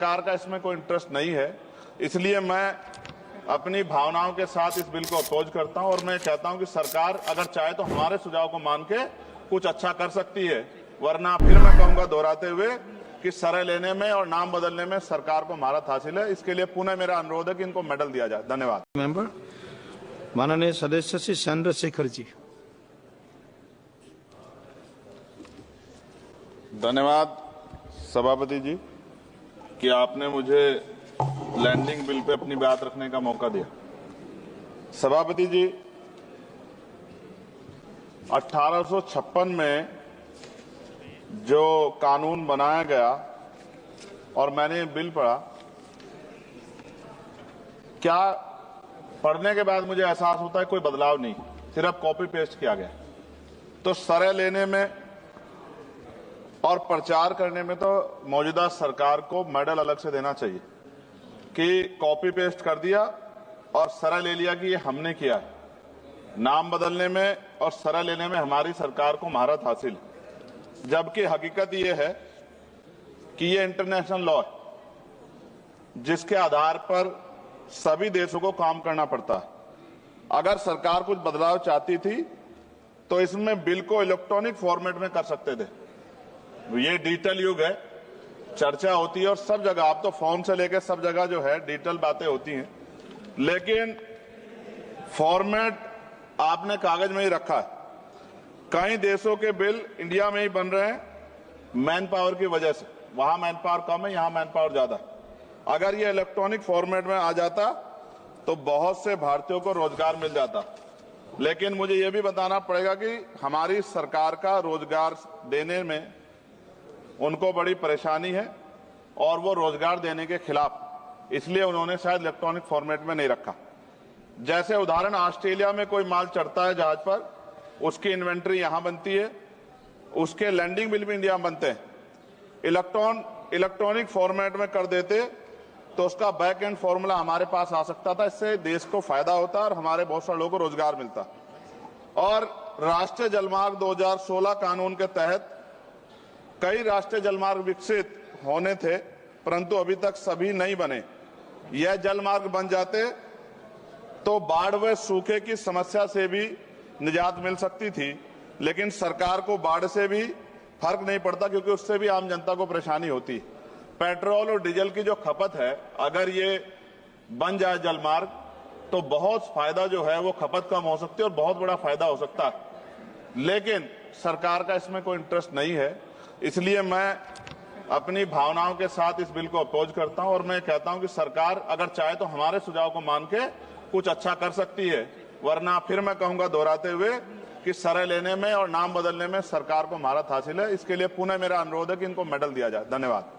सरकार का इसमें कोई इंटरेस्ट नहीं है, इसलिए मैं अपनी भावनाओं के साथ इस बिल को अपोज करता हूं और मैं कहता हूं कि सरकार अगर चाहे तो हमारे सुझाव को मान के कुछ अच्छा कर सकती है, वरना फिर मैं कहूंगा दोहराते हुए कि सरे लेने में और नाम बदलने में सरकार को महारत हासिल है। इसके लिए पुनः मेरा अनुरोध है कि इनको मेडल दिया जाए। धन्यवाद। मेंबर माननीय सदस्य श्री चंद्रशेखर जी। धन्यवाद सभापति जी कि आपने मुझे लैंडिंग बिल पे अपनी बात रखने का मौका दिया। सभापति जी, 1856 में जो कानून बनाया गया और मैंने बिल पढ़ा, क्या पढ़ने के बाद मुझे एहसास होता है कोई बदलाव नहीं, सिर्फ कॉपी पेस्ट किया गया। तो सरे लेने में और प्रचार करने में तो मौजूदा सरकार को मेडल अलग से देना चाहिए कि कॉपी पेस्ट कर दिया और सरे ले लिया कि ये हमने किया है। नाम बदलने में और सरे लेने में हमारी सरकार को महारत हासिल है, जबकि हकीकत ये है कि ये इंटरनेशनल लॉ है जिसके आधार पर सभी देशों को काम करना पड़ता है। अगर सरकार कुछ बदलाव चाहती थी तो इसमें बिल को इलेक्ट्रॉनिक फॉर्मेट में कर सकते थे। ये डिजिटल युग है, चर्चा होती है और सब जगह, आप तो फोन से लेकर सब जगह जो है डिजिटल बातें होती हैं, लेकिन फॉर्मेट आपने कागज में ही रखा है। कई देशों के बिल इंडिया में ही बन रहे हैं मैन पावर की वजह से। वहां मैन पावर कम है, यहां मैन पावर ज्यादा है। अगर ये इलेक्ट्रॉनिक फॉर्मेट में आ जाता तो बहुत से भारतीयों को रोजगार मिल जाता। लेकिन मुझे ये भी बताना पड़ेगा कि हमारी सरकार का रोजगार देने में उनको बड़ी परेशानी है और वो रोजगार देने के खिलाफ, इसलिए उन्होंने शायद इलेक्ट्रॉनिक फॉर्मेट में नहीं रखा। जैसे उदाहरण, ऑस्ट्रेलिया में कोई माल चढ़ता है जहाज पर, उसकी इन्वेंट्री यहां बनती है, उसके लैंडिंग बिल भी इंडिया में बनते हैं। इलेक्ट्रॉनिक फॉर्मेट में कर देते तो उसका बैक एंड फॉर्मूला हमारे पास आ सकता था। इससे देश को फायदा होता और हमारे बहुत सारे लोगों को रोजगार मिलता। और राष्ट्रीय जलमार्ग 2016 कानून के तहत कई राष्ट्रीय जलमार्ग विकसित होने थे, परंतु अभी तक सभी नहीं बने। यह जलमार्ग बन जाते तो बाढ़ व सूखे की समस्या से भी निजात मिल सकती थी, लेकिन सरकार को बाढ़ से भी फर्क नहीं पड़ता क्योंकि उससे भी आम जनता को परेशानी होती। पेट्रोल और डीजल की जो खपत है, अगर ये बन जाए जलमार्ग तो बहुत फायदा जो है वो खपत कम हो सकती है और बहुत बड़ा फायदा हो सकता है। लेकिन सरकार का इसमें कोई इंटरेस्ट नहीं है, इसलिए मैं अपनी भावनाओं के साथ इस बिल को अपोज करता हूं और मैं कहता हूं कि सरकार अगर चाहे तो हमारे सुझाव को मान के कुछ अच्छा कर सकती है, वरना फिर मैं कहूंगा दोहराते हुए कि सरे लेने में और नाम बदलने में सरकार को महारत हासिल है। इसके लिए पुनः मेरा अनुरोध है कि इनको मेडल दिया जाए। धन्यवाद।